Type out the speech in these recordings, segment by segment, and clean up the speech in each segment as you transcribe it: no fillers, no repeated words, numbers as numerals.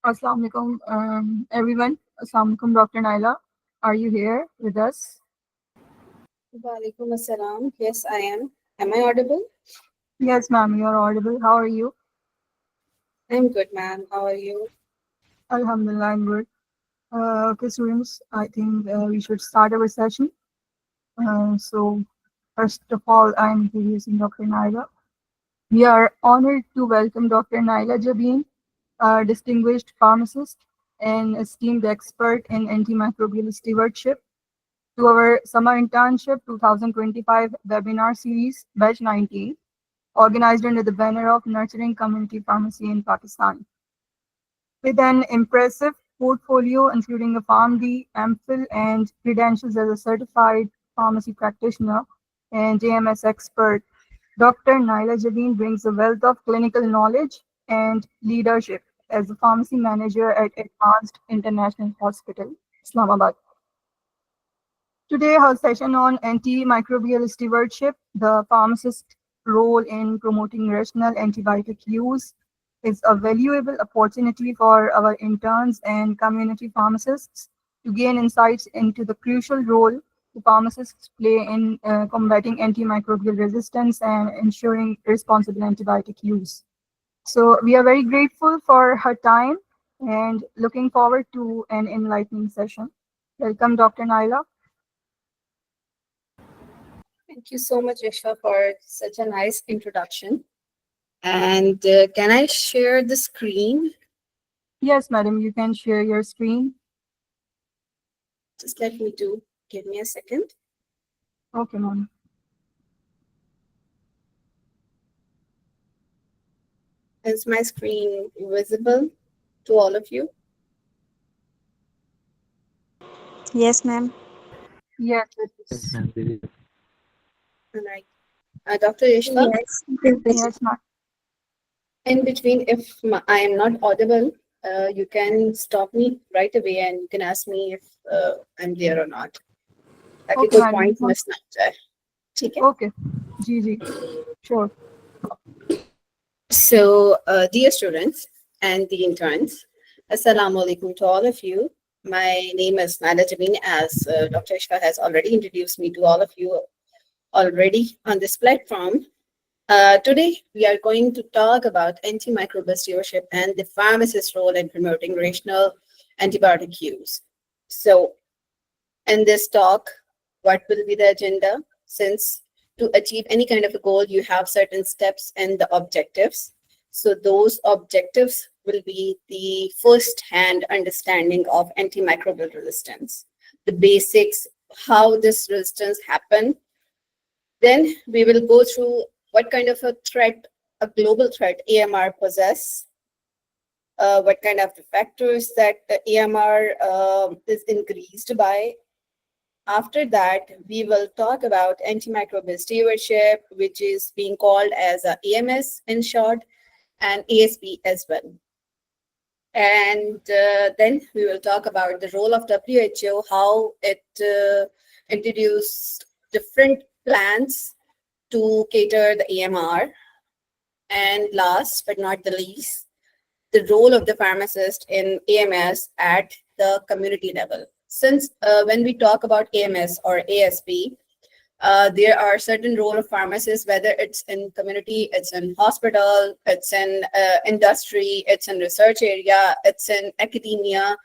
Assalamu alaikum, everyone. Assalamu alaikum, Dr. Naila. Are you here with us? Walaikum assalam. Yes, I am. Am I audible? Yes, ma'am, you're audible. How are you? I'm good, ma'am. How are you? Alhamdulillah, I'm good. Okay, students, I think we should start our session. So, first of all, I'm introducing Dr. Naila. We are honored to welcome Dr. Naila Jabin, a distinguished pharmacist and esteemed expert in antimicrobial stewardship, to our summer internship 2025 webinar series, Batch 98, organized under the banner of Nurturing Community Pharmacy in Pakistan. With an impressive portfolio including a PharmD, MPhil, and credentials as a certified pharmacy practitioner and JMS expert, Dr. Naila Javeen brings a wealth of clinical knowledge and leadership as a pharmacy manager at Advanced International Hospital, Islamabad. Today, our session on antimicrobial stewardship, the pharmacist's role in promoting rational antibiotic use, is a valuable opportunity for our interns and community pharmacists to gain insights into the crucial role the pharmacists play in combating antimicrobial resistance and ensuring responsible antibiotic use. So, we are very grateful for her time and looking forward to an enlightening session. Welcome, Dr. Naila. Thank you so much, Ishfa, for such a nice introduction. And can I share the screen? Yes, madam, you can share your screen. Just let me do. Give me a second. Okay, ma'am. Is my screen visible to all of you? Yes, ma'am. Yes, it Yes, is. ma'am. All right. Dr. Ishfa, Yes, it is visible. Yes, ma'am. in between, if I am not audible, you can stop me right away and you can ask me if I'm there or not. ताकि Okay, कोई madam. You point can. Miss ना हो जाए. ठीक है? Okay. G. Sure. So, dear students and the interns, Assalamu alaikum to all of you. My name is Naila Jameen, as Dr. Ishfa has already introduced me to all of you already on this platform. Today, we are going to talk about antimicrobial stewardship and the pharmacist's role in promoting rational antibiotic use. So, in this talk, what will be the agenda? Since to achieve any kind of a goal, you have certain steps and the objectives. So those objectives will be the first-hand understanding of antimicrobial resistance, the basics, how this resistance happen. Then we will go through what kind of a threat, a global threat AMR possess, what kind of the factors that the AMR is increased by. After that, we will talk about antimicrobial stewardship, which is being called as a AMS in short, and ASP as well. And then we will talk about the role of WHO, how it introduced different plans to cater the AMR. And last but not the least, the role of the pharmacist in AMS at the community level. Since when we talk about AMS or ASP, there are certain role of pharmacists, whether it's in community, it's in hospital, it's in industry, it's in research area, it's in academia.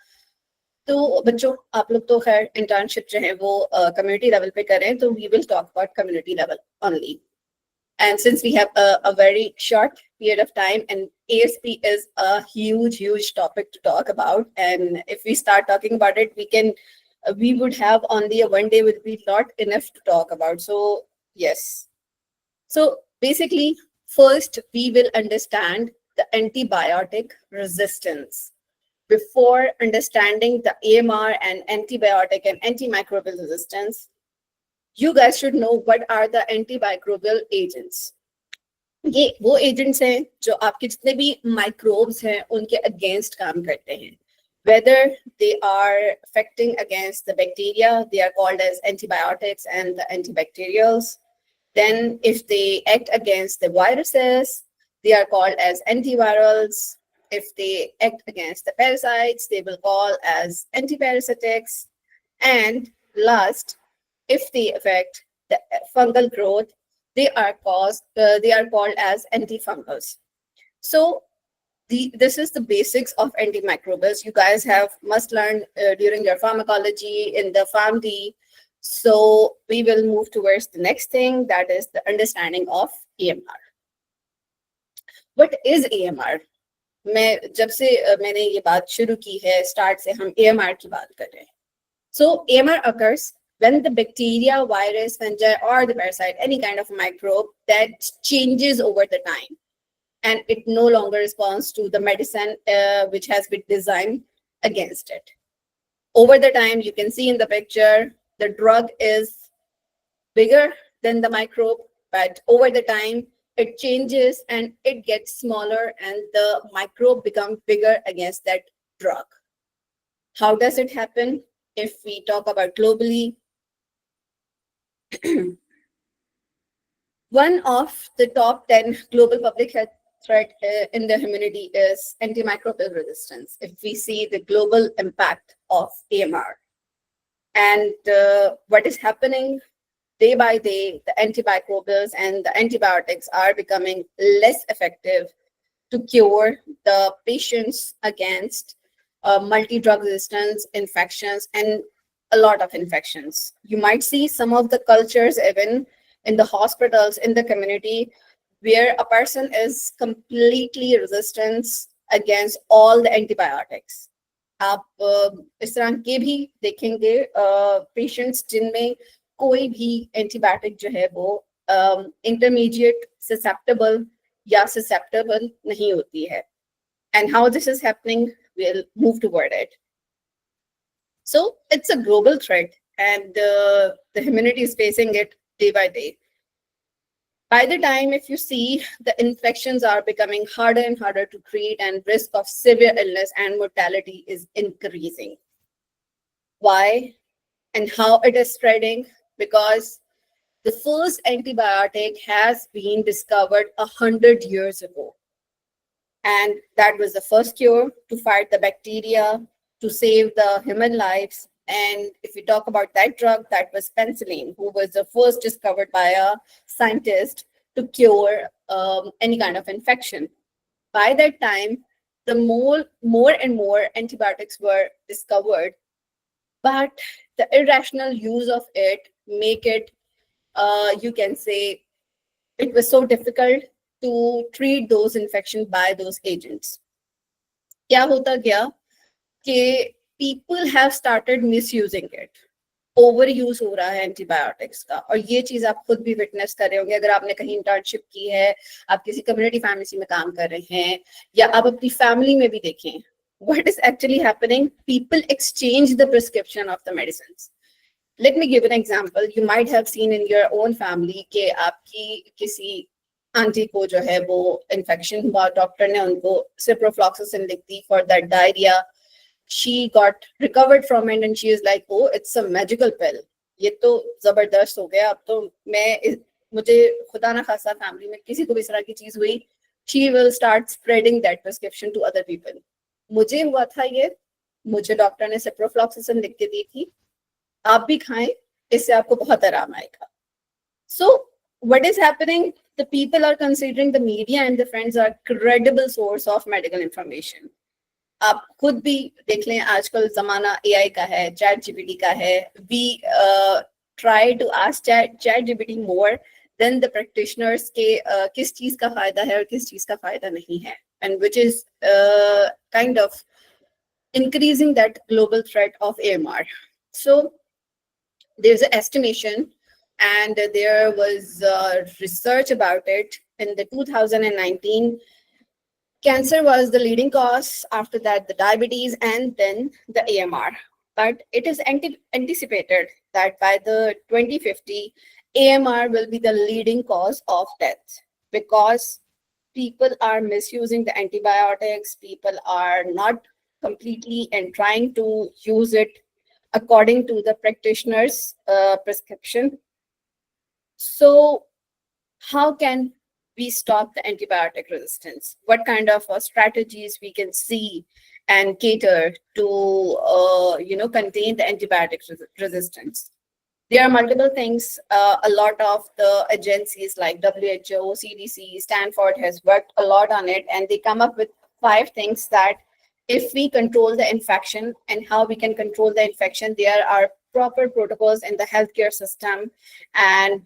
तो बच्चों आप लोग तो खैर internship जो है वो community level पे करें तो we will talk about community level only. And since we have a very short period of time, and ASP is a huge topic to talk about, and if we start talking about it, we would have only a one day would be not enough to talk about. So yes. So basically, first we will understand the antibiotic resistance. Before understanding the AMR and antibiotic and antimicrobial resistance, you guys should know what are the antimicrobial agents. ये वो agents हैं जो आपके जितने भी microbes हैं उनके against काम करते हैं. Whether they are affecting against the bacteria, they are called as antibiotics and the antibacterials. Then if they act against the viruses, they are called as antivirals. If they act against the parasites, they will call as antiparasitics. And last, if they affect the fungal growth, they are called as antifungals. So this is the basics of antimicrobials. You guys must learn during your pharmacology in the PharmD. So we will move towards the next thing, that is the understanding of AMR. What is AMR? जब से मैंने ये बात शुरू की है, start से हम AMR की बात कर रहे हैं. So AMR occurs when the bacteria, virus, fungi, or the parasite, any kind of microbe that changes over the time, and it no longer responds to the medicine which has been designed against it. Over the time, you can see in the picture, the drug is bigger than the microbe, but over the time, it changes and it gets smaller and the microbe becomes bigger against that drug. How does it happen? If we talk about globally, one of the top 10 global public health threat in the humanity is antimicrobial resistance. If we see the global impact of AMR and what is happening day by day, the antimicrobials and the antibiotics are becoming less effective to cure the patients against multi-drug resistance infections and a lot of infections. You might see some of the cultures even in the hospitals, in the community, where a person is completely resistant against all the antibiotics. आप इस तरह के भी देखेंगे patients जिनमें कोई भी antibiotic जो है वो इंटरमीडिएट ससेप्टेबल या ससेप्टेबल नहीं होती है. And how this is happening, we'll move toward it. So it's a global threat and the humanity is facing it day by day. By the time, if you see, the infections are becoming harder and harder to treat and risk of severe illness and mortality is increasing. Why and how it is spreading? Because the first antibiotic has been discovered 100 years ago. And that was the first cure to fight the bacteria, to save the human lives. And if we talk about that drug, that was penicillin, who was the first discovered by a scientist to cure any kind of infection. By that time, the more and more antibiotics were discovered, but the irrational use of it make it, you can say, it was so difficult to treat those infections by those agents. क्या होता गया कि people have started misusing it. Over use हो रहा है antibiotics का, और ये चीज आप खुद भी विटनेस कर रहे होंगे अगर आपने कहीं इंटर्नशिप की है, आप किसी कम्युनिटी फार्मेसी में काम कर रहे हैं, या आप अपनी फैमिली में भी देखें. What is actually happening? People exchange the prescription of the medicines. Let me give an example. You might have seen in your own family कि आपकी किसी आंटी को जो है वो इन्फेक्शन हुआ, डॉक्टर ने उनको सिप्रोफ्लॉक्सासिन लिख दी for that diarrhea. She got recovered from it and she is like, oh, it's a magical pill. ये तो जबरदस्त हो गया. अब तो मुझे खुदा ना खासा फैमिली में किसी को भी इस तरह की चीज हुई, she will start spreading that prescription to other people. मुझे हुआ था ये, मुझे डॉक्टर ने सिप्रोफ्लॉक्सासिन लिख के दी थी, आप भी खाएं, इससे आपको बहुत आराम आएगा. So what is happening? The people are considering the media and the friends are credible source of medical information. आप खुद भी देख लें, आजकल जमाना AI का है, चैट जीपीटी का है. We try to ask chat GPT more than the practitioners के किस चीज का फायदा है और किस चीज का फायदा नहीं है, and which is kind of increasing that global threat of AMR. So there's an estimation, and there was research about it in the 2019. Cancer was the leading cause, after that the diabetes, and then the AMR. But it is anticipated that by the 2050, AMR will be the leading cause of death, because people are misusing the antibiotics, people are not completely and trying to use it according to the practitioner's prescription. So how can we stop the antibiotic resistance? What kind of strategies we can see and cater to, contain the antibiotic resistance? There are multiple things. A lot of the agencies like WHO, CDC, Stanford has worked a lot on it, and they come up with 5 things that if we control the infection and how we can control the infection, there are proper protocols in the healthcare system. And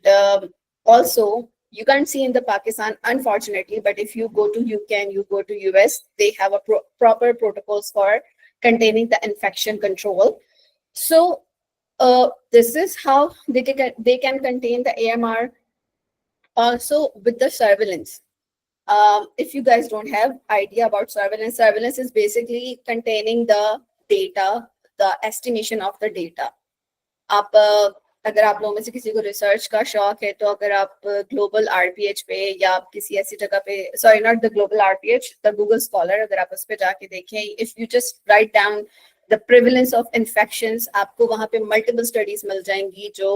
also, you can't see in the Pakistan, unfortunately, but if you go to UK and you go to US, they have a proper protocols for containing the infection control. So this is how they can contain the AMR. Also with the surveillance. If you guys don't have idea about surveillance is basically containing the data, the estimation of the data. आप अगर आप लोगों में से किसी को research का शौक है, तो अगर आप ग्लोबल आरपीएच पे या आप किसी ऐसी जगह पे, sorry not the global RPH, the Google scholar, अगर आप उस पे जाके देखें, if you just write down the prevalence of infections, आपको वहां पे मल्टीपल स्टडीज मिल जाएंगी जो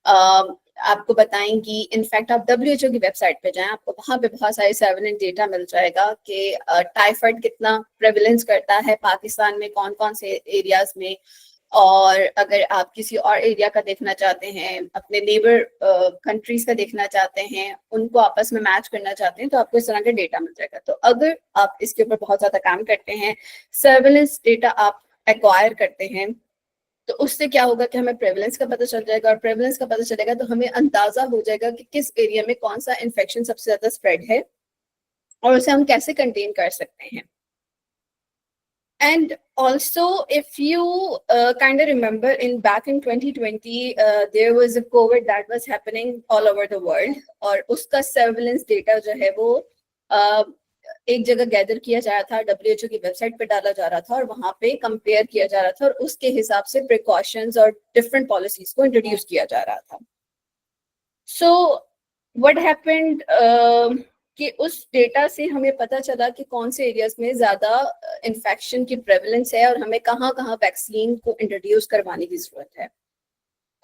आपको बताएंगी. इनफैक्ट आप WHO की वेबसाइट पे जाएं, आपको वहां पे बहुत सारे सर्वेलेंस डेटा मिल जाएगा कि टाइफाइड कितना प्रेवलेंस करता है पाकिस्तान में, कौन कौन से एरियाज में. और अगर आप किसी और एरिया का देखना चाहते हैं, अपने नेबर कंट्रीज का देखना चाहते हैं, उनको आपस में मैच करना चाहते हैं, तो आपको इस तरह का डेटा मिल जाएगा. तो अगर आप इसके ऊपर बहुत ज्यादा काम करते हैं, सर्वेलेंस डेटा आप एक्वायर करते हैं, तो उससे क्या होगा कि हमें प्रेवलेंस का पता चल जाएगा, और प्रेवलेंस का पता चलेगा तो हमें अंदाजा हो जाएगा कि किस एरिया में कौन सा इन्फेक्शन सबसे ज्यादा स्प्रेड है और उसे हम कैसे कंटेन कर सकते हैं. And also, if you kind of remember, back in 2020, there was a COVID that was happening all over the world, और उसका surveillance data जो है वो एक जगह गैदर किया जा रहा था, WHO की वेबसाइट पे डाला जा रहा था, और वहां पे कंपेयर किया जा रहा था, और उसके हिसाब से प्रिकॉशंस और डिफरेंट पॉलिसीज को इंट्रोड्यूस किया जा रहा था. सो व्हाट हैपेंड कि उस डेटा से हमें पता चला कि कौन से एरियाज में ज्यादा इन्फेक्शन की प्रेवलेंस है और हमें कहाँ कहाँ वैक्सीन को इंट्रोड्यूस करवाने की जरूरत है.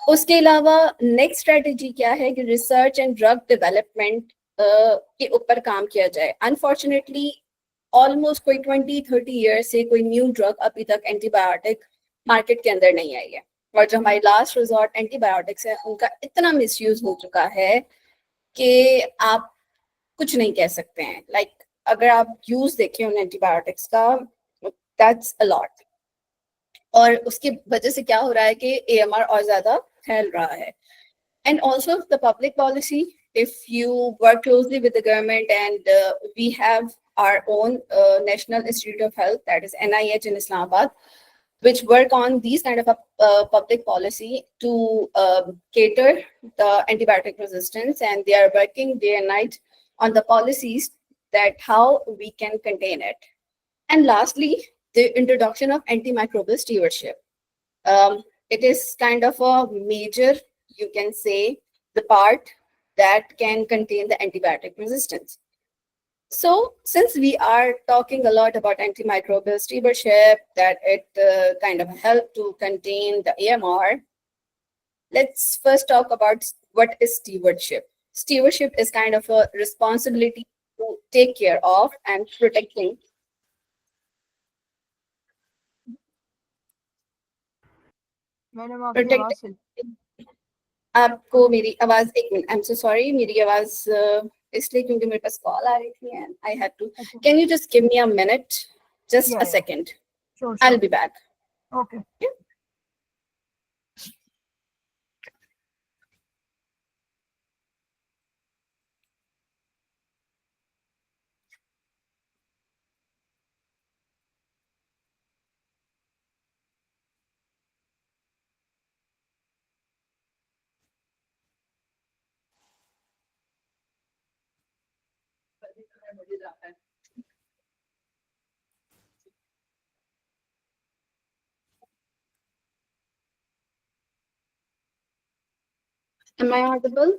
उसके अलावा नेक्स्ट स्ट्रेटेजी क्या है कि रिसर्च एंड ड्रग डेवलपमेंट के ऊपर काम किया जाए. अनफॉर्चुनेटली ऑलमोस्ट कोई 20-30 ईयर्स से कोई न्यू ड्रग अभी तक एंटीबायोटिक मार्केट के अंदर नहीं आई है, और जो हमारी लास्ट रिजॉर्ट एंटीबायोटिक्स है उनका इतना मिसयूज हो चुका है कि आप कुछ नहीं कह सकते हैं. लाइक अगर आप यूज देखें उन एंटीबायोटिक्स का, दैट्स अ लॉट. और उसकी वजह से क्या हो रहा है कि AMR और ज्यादा फैल रहा है. And also the public policy, if you work closely with the government, and we have our own National Institute of Health, that is NIH in Islamabad, which work on these kind of public policy to cater the antibiotic resistance, and they are working day and night on the policies that how we can contain it. And lastly, the introduction of antimicrobial stewardship. It is kind of a major, you can say, the part that can contain the antibiotic resistance. So since we are talking a lot about antimicrobial stewardship, that it kind of help to contain the AMR, let's first talk about what is stewardship. Stewardship is kind of a responsibility to take care of and protecting. Madam आपकी Protect- आवाज चली. आपको मेरी आवाज, एक minute, I am so sorry, मेरी आवाज इसलिए क्योंकि मेरे पास कॉल आ रही थी एंड आई हैड टू. अच्छा. Can you just give me a minute, just Yeah, a yeah. Second, Sure, I will sure. Be back. Okay. Am I audible?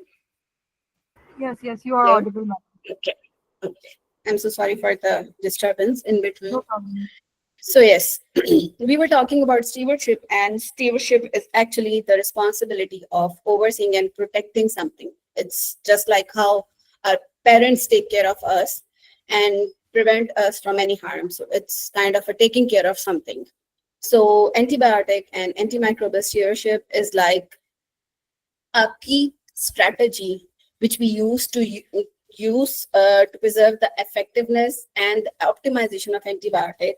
Yes, yes, you are Hello? audible, ma'am. Okay. Okay. I'm so sorry for the disturbance in between. No problem. So yes, we were talking about stewardship, and stewardship is actually the responsibility of overseeing and protecting something. It's just like how our parents take care of us and prevent us from any harm. So it's kind of a taking care of something. So antibiotic and antimicrobial stewardship is like a key strategy which we use to preserve the effectiveness and optimization of antibiotic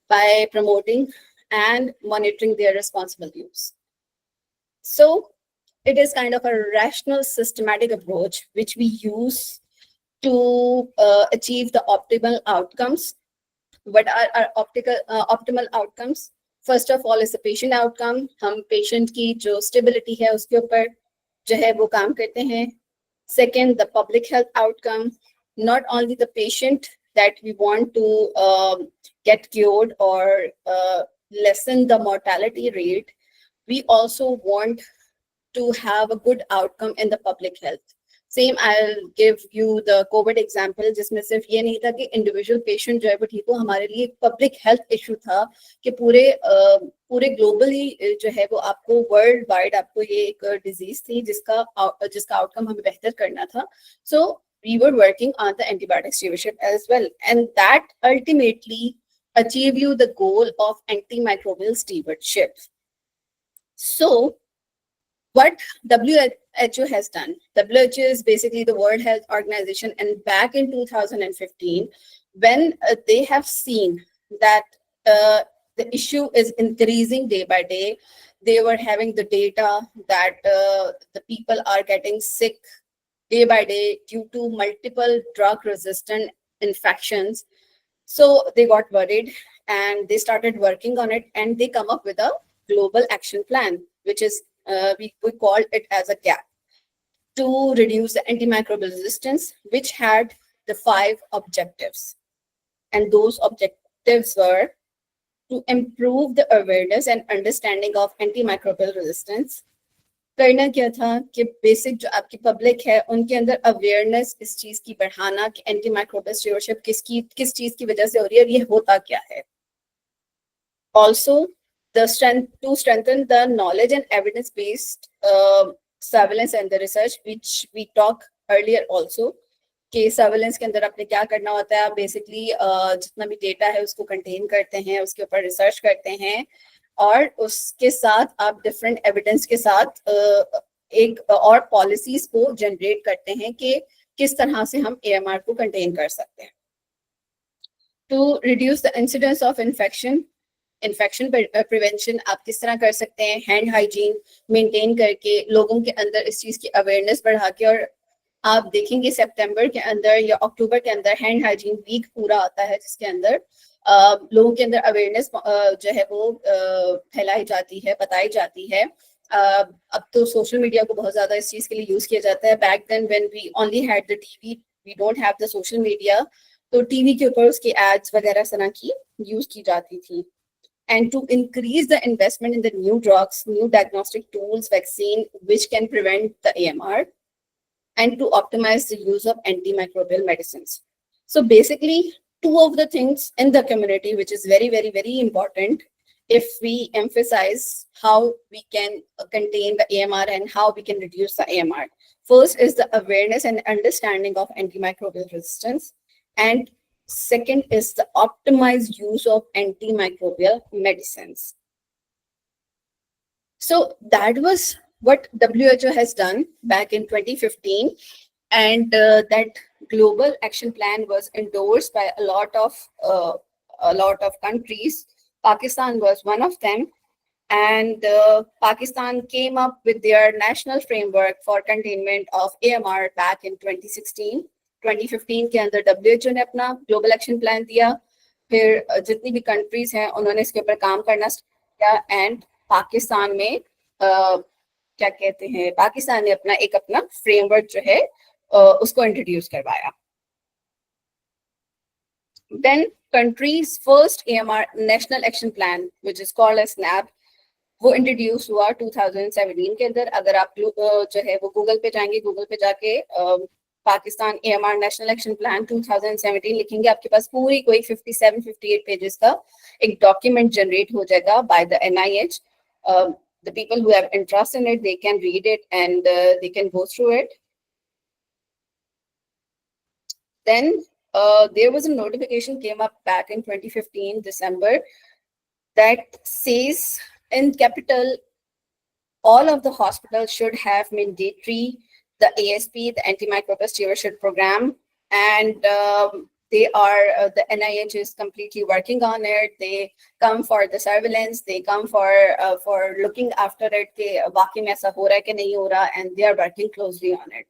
by promoting and monitoring their responsible use. So it is kind of a rational, systematic approach which we use to achieve the optimal outcomes. What are our optimal outcomes? First of all is the patient outcome. हम patient की जो stability है उसके ऊपर जो है वो काम करते हैं. Second, the public health outcome. Not only the patient that we want to get cured or lessen the mortality rate, we also want to have a good outcome in the public health. Same, I'll give you the COVID example, जिसमें सिर्फ ये नहीं था कि individual patient जो है वो ठीक हो, हमारे लिए public health issue था कि पूरे globally जो है वो आपको world wide आपको ये एक disease थी जिसका outcome हमें बेहतर करना था. So we were working on the antibiotic stewardship as well, and that ultimately achieve you the goal of antimicrobial stewardship. So what WHO has done. WHO is basically the World Health Organization, and back in 2015, when they have seen that the issue is increasing day by day, they were having the data that the people are getting sick day by day due to multiple drug-resistant infections. So they got worried and they started working on it, and they come up with a global action plan, which is we called it as a GAP, to reduce the antimicrobial resistance, which had the 5 objectives. And those objectives were to improve the awareness and understanding of antimicrobial resistance. करना क्या था कि basic जो आपकी public है उनके अंदर awareness इस चीज की बढ़ाना कि एंटीमाइक्रोबियल स्टीवरशिप किस चीज की वजह से हो रही है और ये होता क्या है. Also, to strengthen the knowledge and evidence-based surveillance and the research, which we talked earlier also, कि surveillance के अंदर आपने क्या करना होता है. आप basically जितना भी data है उसको contain करते हैं, उसके ऊपर research करते हैं, और उसके साथ आप different evidence के साथ एक और policies को generate करते हैं कि किस तरह से हम AMR को contain कर सकते हैं. To reduce the incidence of infection prevention आप किस तरह कर सकते हैं, हैंड हाइजीन मेंटेन करके लोगों के अंदर इस चीज की अवेयरनेस बढ़ा के. और आप देखेंगे सितंबर के अंदर या अक्टूबर के अंदर हैंड हाइजीन वीक पूरा आता है, जिसके अंदर लोगों के अंदर अवेयरनेस जो है वो फैलाई जाती है, बताई जाती है. अब तो सोशल मीडिया को बहुत ज्यादा इस चीज के लिए यूज किया जाता है. Back then when we only had the TV, we don't have the social media, तो टीवी के ऊपर उसकी एड्स वगैरह तरह की यूज की जाती थी. And to increase the investment in the new drugs, new diagnostic tools, vaccine, which can prevent the AMR, and to optimize the use of antimicrobial medicines. So basically, 2 of the things in the community, which is very, very, very important if we emphasize how we can contain the AMR and how we can reduce the AMR. First is the awareness and understanding of antimicrobial resistance, and second is the optimized use of antimicrobial medicines. So that was what WHO has done back in 2015, and that global action plan was endorsed by a lot of countries. Pakistan was one of them, and Pakistan came up with their national framework for containment of AMR back in 2016. 2015 के अंदर WHO ने अपना global action plan दिया. फिर जितनी भी countries हैं उन्होंने इसके ऊपर काम करना किया, एंड पाकिस्तान में क्या कहते हैं, पाकिस्तान ने अपना फ्रेमवर्क जो है उसको इंट्रोड्यूस करवाया. Then country's first AMR national action plan, which is called as SNAP, वो इंट्रोड्यूस हुआ 2017 के अंदर. अगर आप जो है वो गूगल पे जाएंगे, गूगल पे जाके Pakistan AMR national action plan 2017 लिखेंगे, आपके पास पूरी कोई 57-58 पेजेस का एक डॉक्यूमेंट जनरेट हो जाएगा by the NIH. The people who have interest in it, they can read it and they can go through it. Then there was a notification came up back in 2015 December that says in capital all of the hospitals should have mandatory the ASP, the antimicrobial stewardship program, and the NIH is completely working on it. They come for the surveillance, they come for looking after it कि वाकई में ऐसा हो रहा है कि नहीं हो रहा, and they are working closely on it.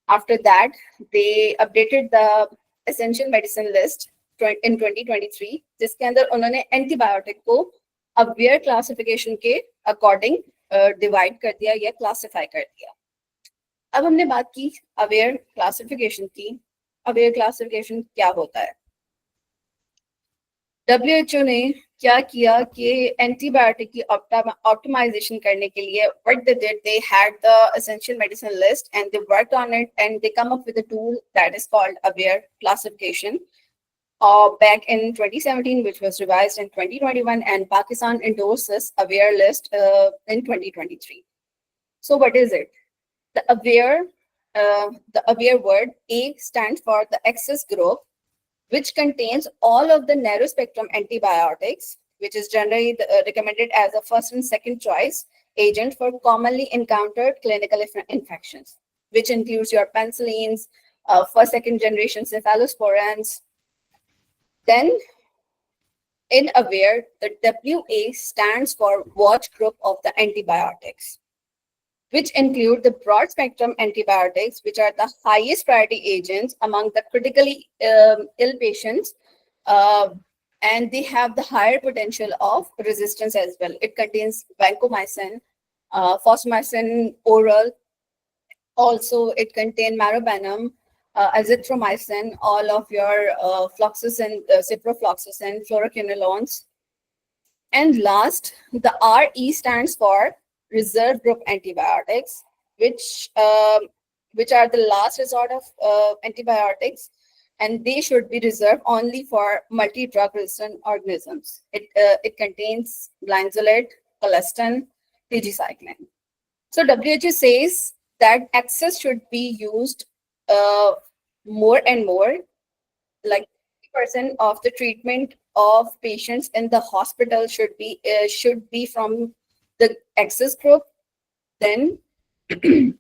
After that, they updated the essential medicine list in 2023, जिसके अंदर उन्होंने एंटीबायोटिक को अवेयर क्लासिफिकेशन के अकॉर्डिंग डिवाइड कर दिया या क्लासिफाई कर दिया. अब हमने बात की अवेयर क्लासिफिकेशन की. अवेयर क्लासिफिकेशन क्या होता है? WHO ने क्या किया कि एंटीबायोटिक की ऑप्टिमाइजेशन करने के लिए what they did, they had the essential medicine list and they worked on it and they come up with a tool that is called aware classification back in 2017, which was revised in 2021, and Pakistan endorsed this aware list in 2023. So what is it? The aware word, A stands for the access group, which contains all of the narrow spectrum antibiotics, which is generally recommended as a first and second choice agent for commonly encountered clinical infections, which includes your penicillins, first, second generation cephalosporins. Then in AWARE, the WA stands for watch group of the antibiotics, which include the broad spectrum antibiotics, which are the highest priority agents among the critically ill patients, and they have the higher potential of resistance as well. It contains vancomycin, fosmicin oral, also it contains meropenem, azithromycin, all of your fluoxetine, ciprofloxacin, fluoroquinolones. And last, the RE stands for reserve group antibiotics, which are the last resort of antibiotics, and they should be reserved only for multi-drug resistant organisms. It contains linezolid, colistin, tigecycline. So WHO says that access should be used more and more, like 50% of the treatment of patients in the hospital should be from the access group. Then the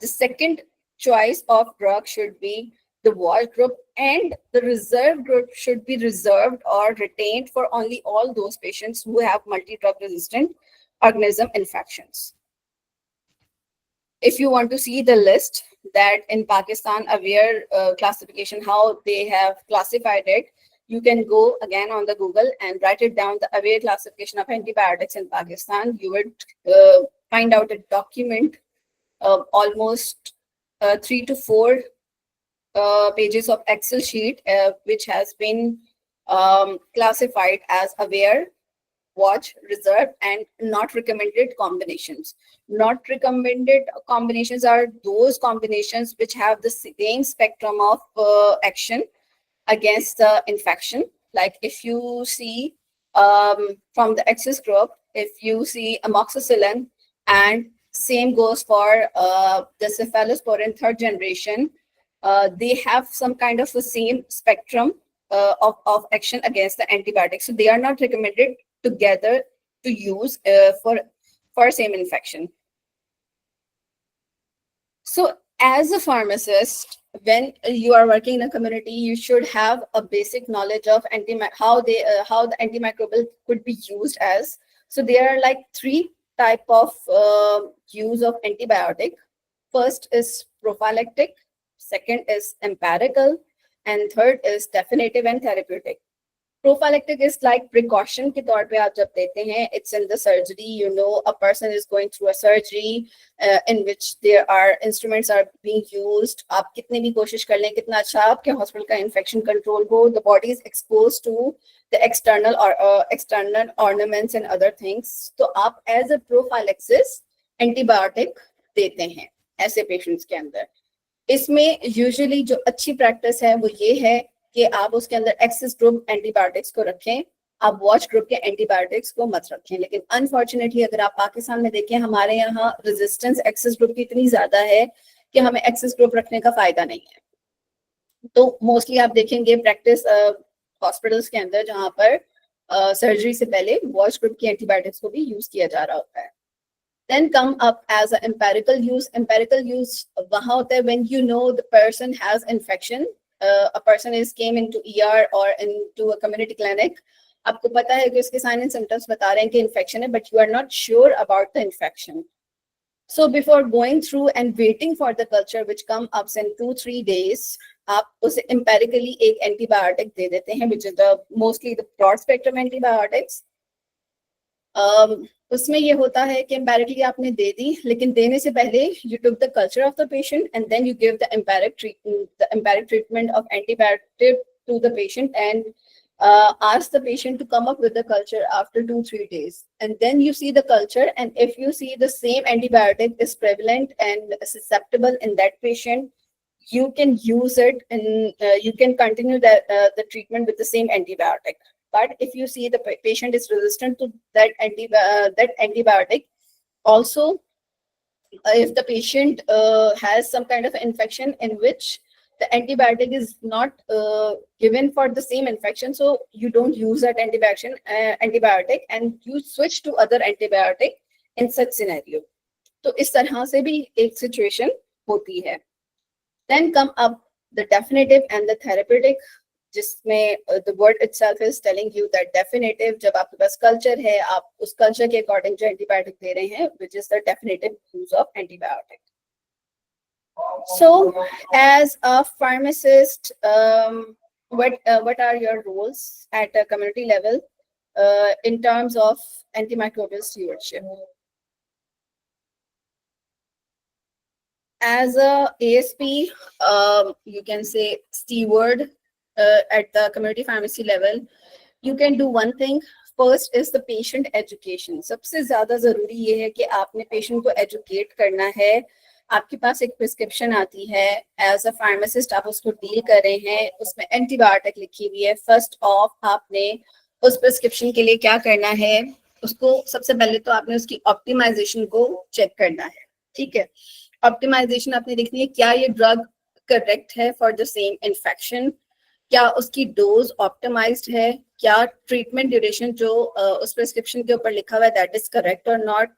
second choice of drug should be the watch group, and the reserve group should be reserved or retained for only all those patients who have multi-drug resistant organism infections. If you want to see the list that in Pakistan AWARE classification, how they have classified it, you can go again on the Google and write it down, the AWARE classification of antibiotics in Pakistan. You would find out a document of almost 3 to 4 pages of Excel sheet, which has been classified as AWARE, watch, reserve, and not recommended combinations. Not recommended combinations are those combinations which have the same spectrum of action against the infection. Like if you see from the access group, if you see amoxicillin, and same goes for the cephalosporin third generation, they have some kind of the same spectrum of action against the antibiotics. So they are not recommended together to use for same infection. So as a pharmacist, when you are working in a community, you should have a basic knowledge of how the antimicrobial could be used as. So there are like 3 type of use of antibiotic. First is prophylactic, second is empirical, and third is definitive and therapeutic. Prophylactic is like precaution के तौर पे आप जब देते हैं, it's in the surgery, you know, a person is going through a surgery in which there are instruments are being used. आप कितने भी कोशिश कर लें, कितना अच्छा आपके hospital का infection control हो, the body is exposed to the external ornaments and other things. तो आप as a prophylaxis antibiotic देते हैं ऐसे patients के अंदर. इसमें usually जो अच्छी practice है वो ये है कि आप उसके अंदर एक्सेस ग्रुप एंटीबायोटिक्स को रखें, आप वॉच ग्रुप के एंटीबायोटिक्स को मत रखें. लेकिन अनफॉर्चुनेटली अगर आप पाकिस्तान में देखें, हमारे यहाँ रेजिस्टेंस एक्सेस ग्रुप की इतनी ज्यादा है कि हमें एक्सेस ग्रुप रखने का फायदा नहीं है. तो मोस्टली आप देखेंगे प्रैक्टिस हॉस्पिटल्स के अंदर जहाँ पर सर्जरी से पहले वॉच ग्रुप की एंटीबायोटिक्स को भी यूज किया जा रहा होता है. Then come up as an empirical use. Empirical use वहाँ होता है when you know the person has infection. A person is came into ER or into a community clinic. आपको पता है कि उसके sign and symptoms बता रहे हैं कि infection है, but you are not sure about the infection. So before going through and waiting for the culture which come up in 2-3 days, आप उसे empirically एक antibiotic दे देते हैं, which is the mostly the broad spectrum antibiotics. उसमें ये होता है कि empirically आपने दे दी, लेकिन देने से पहले you took the culture of the patient and then you give the empiric treatment of antibiotic to the patient and ask the patient to come up with the culture after 2-3 days, and then you see the culture, and if you see the same antibiotic is prevalent and susceptible in that patient, you can use it and you can continue the treatment with the same antibiotic. But if you see the patient is resistant to that antibiotic, also if the patient has some kind of infection in which the antibiotic is not given for the same infection, so you don't use that antibiotic and you switch to other antibiotic in such scenario. तो इस तरह से भी एक situation होती है. Then come up the definitive and the therapeutic, जिसमें the word itself is telling you that definitive, जब आपके पास culture है, आप उस culture के according जो antibiotic दे रहे हैं, which is the definitive use of antibiotic. So, as a pharmacist, what are your roles at a community level in terms of antimicrobial stewardship? As a ASP, you can say steward at the community pharmacy level, you can do one thing. First is the patient education. सबसे ज़्यादा ज़रूरी ये है कि आपने patient को educate करना है. आपके पास एक प्रिस्क्रिप्शन आती है, एज अ फार्मासिस्ट आप उसको डील कर रहे हैं, उसमें एंटीबायोटिक लिखी हुई है. फर्स्ट ऑफ आपने उस प्रिस्क्रिप्शन के लिए क्या करना है, उसको सबसे पहले तो आपने उसकी ऑप्टिमाइजेशन को चेक करना है. ठीक है, ऑप्टिमाइजेशन आपने देखनी है, क्या ये ड्रग करेक्ट है फॉर द सेम इन्फेक्शन, क्या उसकी डोज ऑप्टिमाइज्ड है, क्या ट्रीटमेंट ड्यूरेशन जो उस प्रिस्क्रिप्शन के ऊपर लिखा हुआ है दैट इज करेक्ट और नॉट,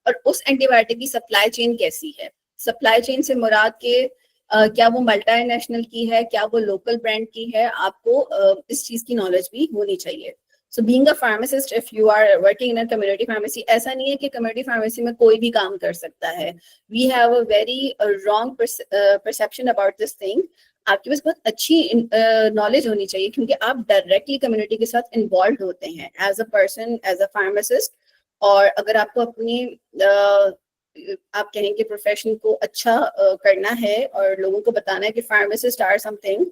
और उस एंटीबायोटिक की सप्लाई चेन कैसी है. सप्लाई चेन से मुराद के क्या वो मल्टीनेशनल की है, क्या वो लोकल ब्रांड की है, आपको इस चीज की नॉलेज भी होनी चाहिए. So being a pharmacist, if you are working in a community pharmacy, ऐसा नहीं है कि कम्युनिटी फार्मेसी में कोई भी काम कर सकता है. We have a very wrong perception about this thing. आपके पास बहुत अच्छी नॉलेज होनी चाहिए, क्योंकि आप डायरेक्टली कम्युनिटी के साथ इन्वॉल्व होते हैं as a person, as a pharmacist. और अगर आपको अपनी आप कहेंगे प्रोफेशन को अच्छा करना है और लोगों को बताना है कि फार्मासिस्ट आर समथिंग,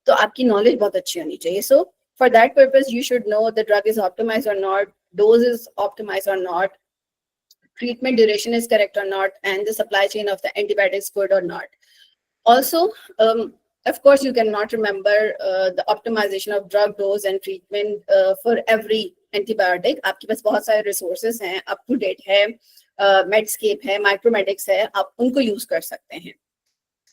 तो आपकी नॉलेज बहुत अच्छी होनी चाहिए. So for that purpose you should know the drug is optimised or not, dose is optimised or not, treatment duration is correct or not, and the supply chain of the antibiotic is good or not. Also, of course, you cannot remember the optimization of drug dose and treatment for every antibiotic. आपके पास बहुत सारे resources हैं, up to date है, Medscape है, Micromedics है, आप उनको use कर सकते हैं.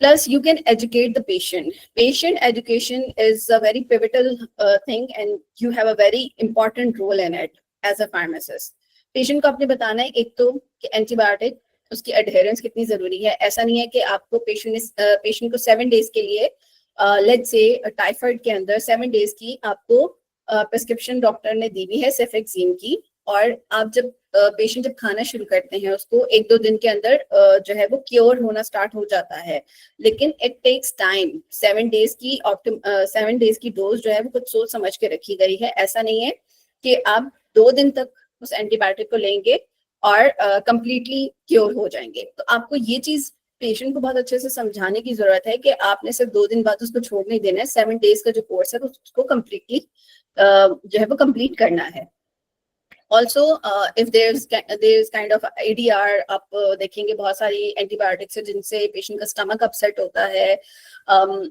Plus, you can educate the patient. Patient education is a very pivotal thing, and you have a very important role in it as a pharmacist. Patient को आपने बताना है एक तो कि एंटीबायोटिक उसकी अडहेरेंस कितनी जरूरी है. ऐसा नहीं है कि आपको पेशेंट को 7 डेज के लिए, लेट्स से टाइफाइड के अंदर 7 डेज की आपको प्रिस्क्रिप्शन डॉक्टर ने दी हुई है सेफेक्सिम की, और आप जब पेशेंट जब खाना शुरू करते हैं उसको 1-2 दिन के अंदर जो है वो क्योर होना स्टार्ट हो जाता है. लेकिन इट टेक्स टाइम. 7 डेज की डोज जो है वो कुछ सोच समझ के रखी गई है. ऐसा नहीं है कि आप 2 दिन तक उस एंटीबायोटिक को लेंगे और कंप्लीटली क्योर हो जाएंगे. तो आपको ये चीज पेशेंट को बहुत अच्छे से समझाने की जरूरत है कि आपने सिर्फ 2 दिन बाद उसको छोड़ नहीं देना है. 7 डेज का जो कोर्स है उसको कंप्लीटली जो है वो कंप्लीट करना है. Also if there is kind of ADR, आप देखेंगे बहुत सारी एंटीबायोटिक्स है जिनसे पेशेंट का स्टमक अपसेट होता है.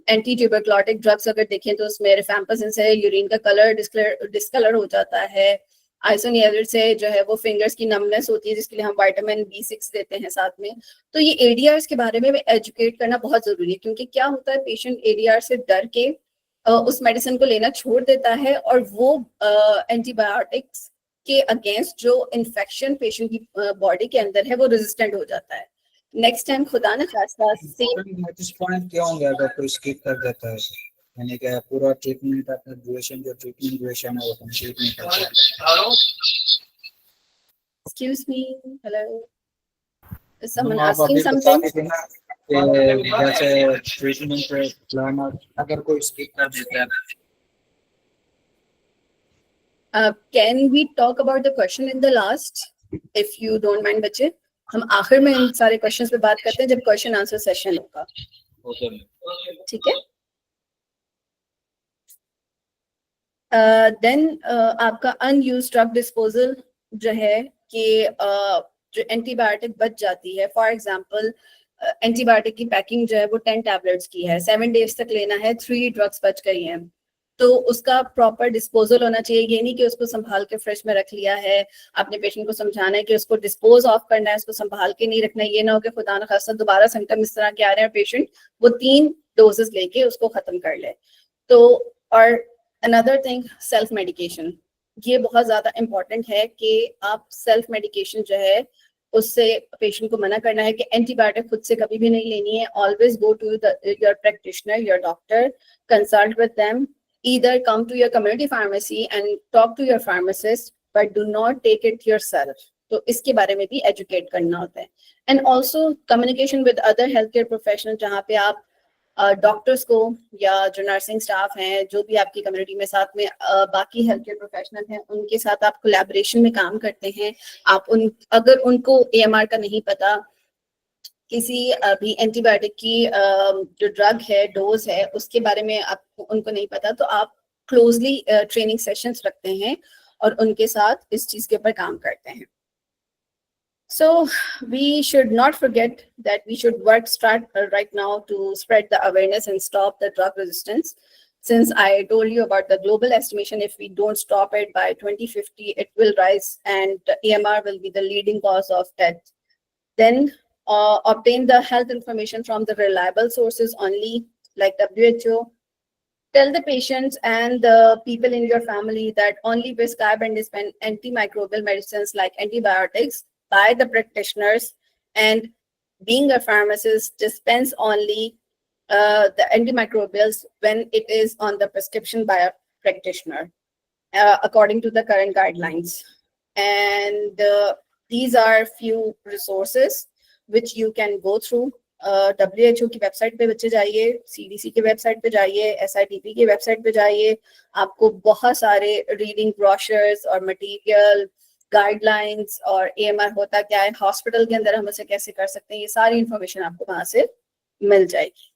एंटी ट्यूबरक्लोटिक ड्रग्स अगर देखें तो उसमें रिफैम्पिसिन से यूरिन का कलर डिस्कलर हो जाता है. आइसोनियाजिड से जो है वो फिंगर्स की नमनेस होती है, जिसके लिए हम विटामिन B6 देते हैं साथ में। तो ये ADRs के बारे में एजुकेट करना बहुत जरूरी है, क्योंकि क्या होता है, पेशेंट ADR से डर के उस मेडिसिन को लेना छोड़ देता है, और वो एंटीबायोटिक्स के अगेंस्ट जो इन्फेक्शन पेशेंट की बॉडी के अंदर है वो रेजिस्टेंट हो जाता है। नेक्स्ट टाइम खुदा न खास्ता नोटिस पॉइंट क्या होंगे अगर कोई स्किप कर देता है, यानी कि पूरा ट्रीटमेंट अपना ड्यूरेशन जो ट्रीटमेंट ड्यूरेशन है वो कंप्लीट नहीं करता। एक्सक्यूज मी, हेलो, is हम someone आप asking अभी बता something? रहे थे ना कि जैसे ट्रीटमेंट प्लान अगर कोई स्किप कर देता है। Can we talk about the question in the last, if you don't mind बच्चे? हम आखिर में इन सारे क्वेश्चंस पे बात करते हैं जब क्वेश्चन आंसर सेशन होगा, ओके ठीक है? देन आपका अनयूज्ड ड्रग डिस्पोजल जो है कि जो एंटीबायोटिक बच जाती है, फॉर एग्जांपल एंटीबायोटिक की पैकिंग जो है वो 10 टैबलेट्स की है, 7 डेज तक लेना है, 3 ड्रग्स बच गई हैं, तो उसका प्रॉपर डिस्पोजल होना चाहिए। ये नहीं कि उसको संभाल के फ्रिज में रख लिया है, अपने पेशेंट को समझाना है कि उसको डिस्पोज ऑफ करना है, उसको संभाल के नहीं रखना है। ये ना हो कि खुदा न खास्ता दोबारा सिम्टम इस तरह के आ रहे हैं, पेशेंट वो 3 डोजेस लेके उसको खत्म कर ले। तो और अनदर थिंग, सेल्फ मेडिकेशन, ये बहुत ज्यादा इम्पोर्टेंट है कि आप सेल्फ मेडिकेशन जो है उससे पेशेंट को मना करना है कि एंटीबायोटिक खुद से कभी भी नहीं लेनी है। Always go to your practitioner, your doctor, consult with them, either come to your community pharmacy and talk to your pharmacist, but do not take it yourself. तो इसके बारे में भी एजुकेट करना होता है। And also communication with other health care professional, जहाँ पे आप डॉक्टर्स को या जो नर्सिंग स्टाफ हैं, जो भी आपकी कम्युनिटी में साथ में बाकी हेल्थ केयर प्रोफेशनल हैं, उनके साथ आप कोलैबोरेशन में काम करते हैं। आप अगर उनको AMR का नहीं पता, किसी भी एंटीबायोटिक की जो ड्रग है, डोज है, उसके बारे में आपको उनको नहीं पता, तो आप क्लोजली ट्रेनिंग सेशंस रखते हैं और उनके साथ इस चीज के ऊपर काम करते हैं। So we should not forget that we should start right now to spread the awareness and stop the drug resistance. Since I told you about the global estimation, if we don't stop it by 2050, it will rise and the AMR will be the leading cause of death. Then obtain the health information from the reliable sources only, like WHO. Tell the patients and the people in your family that only prescribe and dispense antimicrobial medicines like antibiotics by the practitioners, and being a pharmacist, dispense only the antimicrobials when it is on the prescription by a practitioner according to the current guidelines. And these are few resources which you can go through. WHO की website पे बच्चे जाइए, CDC की website पे जाइए, SITP की website पे जाइए, आपको बहुत सारे रीडिंग ब्रोशर्स और मटेरियल, गाइडलाइंस और AMR होता क्या है, हॉस्पिटल के अंदर हम उसे कैसे कर सकते हैं, ये सारी इंफॉर्मेशन आपको वहां से मिल जाएगी।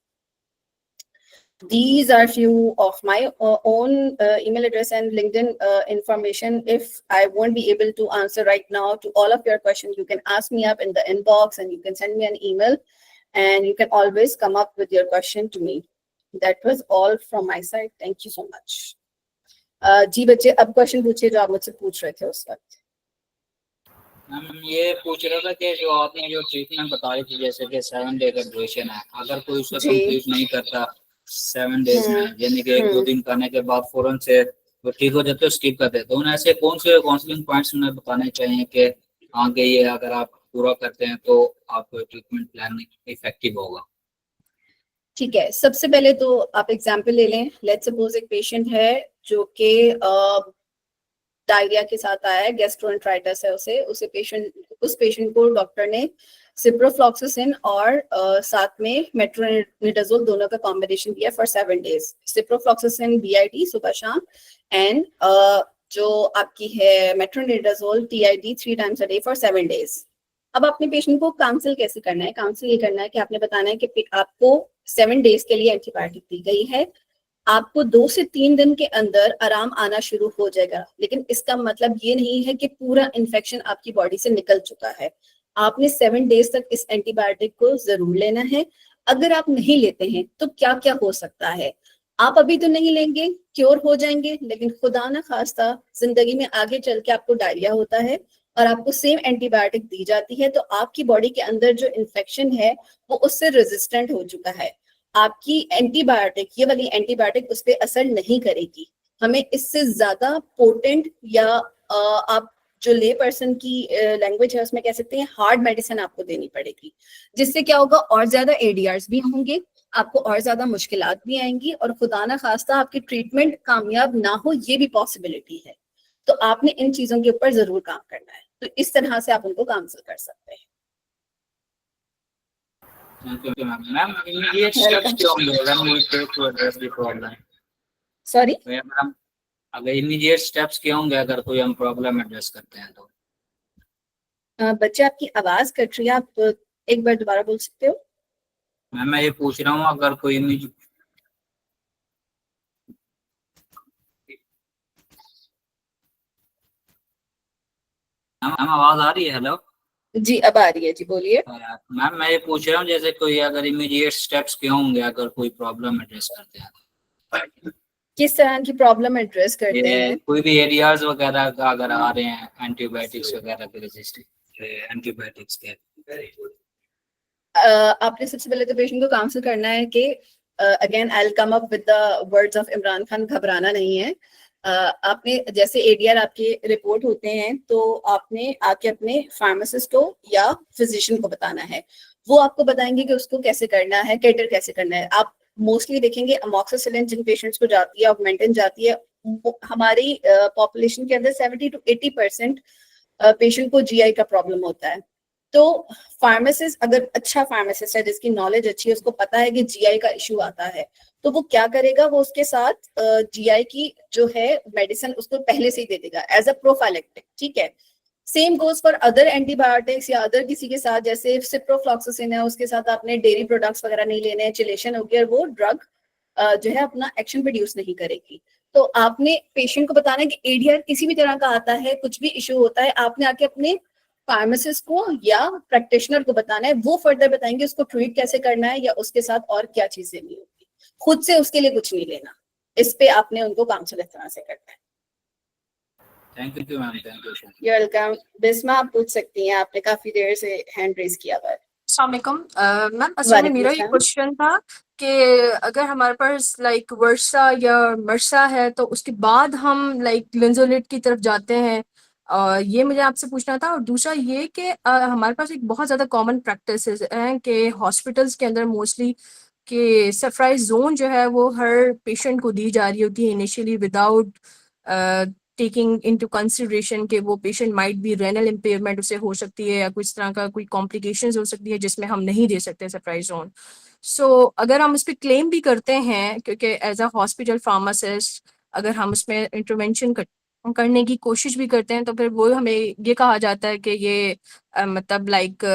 These are few of my own email address and LinkedIn information. If I won't be able to answer right now to all of your questions, you can ask me up in the inbox and you can send me an email, and you can always come up with your question to me. That was all from my side. Thank you so much. जी बच्चे, अब question पूछिए जो आप मुझसे पूछ रहे थे उस वक्त। हम ये पूछ रहे थे कि जो आपने जो ट्रीटमेंट बताई थी, जैसे कि 7 डे का ड्यूरेशन है, अगर कोई उसको जी। कंप्लीट नहीं करता 7 डेज में, यानी कि 1-2 दिन करने के बाद फौरन से वो ठीक हो जाते, स्किप कर देते, उन्हें ऐसे कौन से काउंसलिंग पॉइंट्स उन्हें बताने चाहिए कि आगे ये अगर आप पूरा करते हैं तो आपको ट्रीटमेंट प्लान इफेक्टिव होगा? ठीक है, सबसे पहले तो आप एग्जाम्पल ले लें। लेट्स सपोज एक पेशेंट है जो कि डायरिया के साथ आया है, गैस्ट्रोएंटराइटिस है उस पेशेंट को डॉक्टर ने सिप्रोफ्लॉक्सासिन और साथ में मेट्रोनिडाजोल दोनों का कॉम्बिनेशन दिया फॉर 7 डेज। सिप्रोफ्लॉक्सासिन BID सुबह शाम, एंड जो आपकी है metronidazole TID 3 times a day for 7 days. अब अपने पेशेंट को काउंसिल कैसे करना है? काउंसिल ये करना है कि आपने बताना है कि आपको 7 डेज के लिए एंटीबायोटिक दी गई है, आपको 2 से 3 दिन के अंदर आराम आना शुरू हो जाएगा, लेकिन इसका मतलब ये नहीं है कि पूरा इन्फेक्शन आपकी बॉडी से निकल चुका है। आपने 7 डेज तक इस एंटीबायोटिक को जरूर लेना है। अगर आप नहीं लेते हैं तो क्या क्या हो सकता है? आप अभी तो नहीं लेंगे, क्योर हो जाएंगे, लेकिन खुदा ना खास्ता जिंदगी में आगे चल के आपको डायरिया होता है और आपको सेम एंटीबायोटिक दी जाती है, तो आपकी बॉडी के अंदर जो इन्फेक्शन है वो उससे रेजिस्टेंट हो चुका है। आपकी एंटीबायोटिक, ये वाली एंटीबायोटिक उस पर असर नहीं करेगी। हमें इससे ज्यादा पोटेंट या आप जो ले पर्सन की लैंग्वेज है उसमें कह सकते हैं हार्ड मेडिसिन आपको देनी पड़ेगी, जिससे क्या होगा, और ज्यादा एडीआर्स भी होंगे, आपको और ज्यादा मुश्किलात भी आएंगी और खुदा ना खास्ता आपकी ट्रीटमेंट कामयाब ना हो, ये भी पॉसिबिलिटी है। तो आपने इन चीजों के ऊपर जरूर काम करना है। तो इस तरह से आप उनको काउंसिल कर सकते हैं। Thank you, ma'am. Ma'am, immediate steps क्या होंगे when we take to address the problem? Sorry, तो ये मैडम, अगर इमीडिएट स्टेप्स क्या होंगे अगर कोई हम प्रॉब्लम एड्रेस करते हैं तो? बच्चे आपकी आवाज कट रही है, आप एक बार दोबारा बोल सकते हो? मैम मैं ये पूछ रहा हूँ अगर कोई मैम आवाज आ रही है? हेलो जी अब आ रही है, जी बोलिए। मैम मैं ये पूछ रहा हूँ जैसे कोई अगर इमीडिएट स्टेप्स क्या होंगे अगर कोई प्रॉब्लम एड्रेस करते हैं? किस तरह की प्रॉब्लम एड्रेस करते ये हैं? कोई भी एरियाज वगैरह का अगर आ रहे हैं एंटीबायोटिक्स वगैरह के रेजिस्टेंट एंटीबायोटिक्स के, आपने सबसे पहले तो पेशेंट को काउंसिल करना है कि again I will come up with the words of Imran Khan, घबराना नहीं है। आपने जैसे एडीआर आपके रिपोर्ट होते हैं तो आपने आके अपने फार्मासिस्ट को या फिजिशियन को बताना है, वो आपको बताएंगे कि उसको कैसे करना है, कैटर कैसे करना है। आप मोस्टली देखेंगे अमोक्सिसिलिन जिन पेशेंट्स को जाती है, ऑगमेंटिन जाती है, हमारी पॉपुलेशन के अंदर 70 to 80% पेशेंट को जीआई का प्रॉब्लम होता है। तो फार्मासिस्ट अगर अच्छा फार्मासिस्ट है जिसकी नॉलेज अच्छी है, उसको पता है कि जीआई का इशू आता है, तो वो क्या करेगा, वो उसके साथ जीआई की जो है मेडिसिन उसको पहले से ही दे देगा एज अ प्रोफाइलेक्टिक, ठीक है। Same goes for other antibiotics या अदर किसी के साथ, जैसे सिप्रोफ्लॉक्सासिन है, उसके साथ आपने डेयरी प्रोडक्ट्स वगैरह नहीं लेने हैं, चिलेशन हो गया, वो ड्रग जो है अपना एक्शन प्रोड्यूस नहीं करेगी। तो आपने पेशेंट को बताना है कि एडीआर किसी भी तरह का आता है, कुछ भी इशू होता है, आपने आके अपने फार्मासिस्ट को या प्रैक्टिशनर को बताना है, वो फर्दर बताएंगे उसको ट्रीट कैसे करना है या उसके साथ और क्या चीजें नहीं होगी। खुद से उसके लिए कुछ नहीं लेना, इस पे आपने उनको काउंसिल इस तरह से करना है। Thank you ma'am, thank you. You welcome. Bisma आप पूछ सकती हैं, आपने काफी देर से हैंड रेज किया हुआ है। अस्सलाम वालेकुम मैम, असल में मेरा ये क्वेश्चन था कि अगर हमारे पास लाइक वर्षा या मरसा है तो उसके बाद हम लाइक लिंजोलेट की तरफ जाते हैं, ये मुझे आपसे पूछना था। और दूसरा ये कि हमारे पास एक बहुत ज़्यादा कॉमन प्रैक्टिस है कि हॉस्पिटल्स के अंदर मोस्टली कि सफराइज जोन जो है वो हर पेशेंट को दी जा रही होती है initially without taking into consideration कि वो patient might be renal impairment उसे हो सकती है या कुछ तरह का कोई कॉम्प्लिकेशंस हो सकती है जिसमें हम नहीं दे सकते सरप्राइज जोन। सो अगर हम उस पर क्लेम भी करते हैं, क्योंकि एज अ हॉस्पिटल फार्मासिस्ट अगर हम उसमें इंटरवेंशन करने की कोशिश भी करते हैं तो फिर वो हमें ये कहा जाता है कि ये मतलब लाइक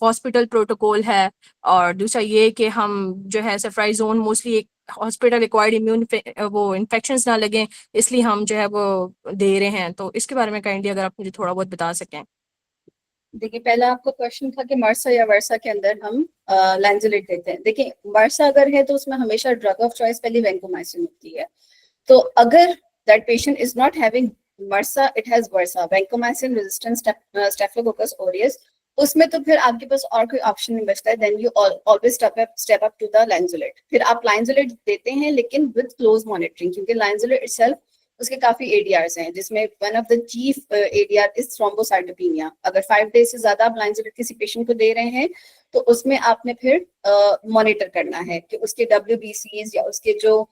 हॉस्पिटल प्रोटोकॉल है। और दूसरा ये कि हम जो है सरप्राइज जोन मोस्टली एक हॉस्पिटल एक्वायर्ड इम्यून वो इन्फेक्शंस ना लगे इसलिए हम जो है वो दे रहे हैं। तो इसके बारे में काइंडली अगर आप मुझे थोड़ा बहुत बता सकें। देखिए, पहला आपको क्वेश्चन था कि मर्सा या वर्सा के अंदर हम लैंजुलेट देते हैं। देखिए, मर्सा अगर है तो उसमें हमेशा ड्रग ऑफ चॉइस पहले वैंकोमाइसिन होती है। तो अगर that patient is not having मर्सा, it has versa, vancomycin resistant staphylococcus aureus, उसमें तो फिर आपके पास और कोई ऑप्शन नहीं बचता है, then you always step up to the linezolid. फिर आप लाइंजुलेट देते हैं लेकिन विद क्लोज मॉनिटरिंग, क्योंकि लाइंजुलेट इटसेल्फ उसके काफी एडीआरस हैं, जिसमें one of the chief ADR is thrombocytopenia. अगर 5 डेज से ज्यादा आप लाइंजुलेट किसी पेशेंट को दे रहे हैं तो उसमें आपने फिर मॉनिटर करना है कि उसके WBCs या उसके जो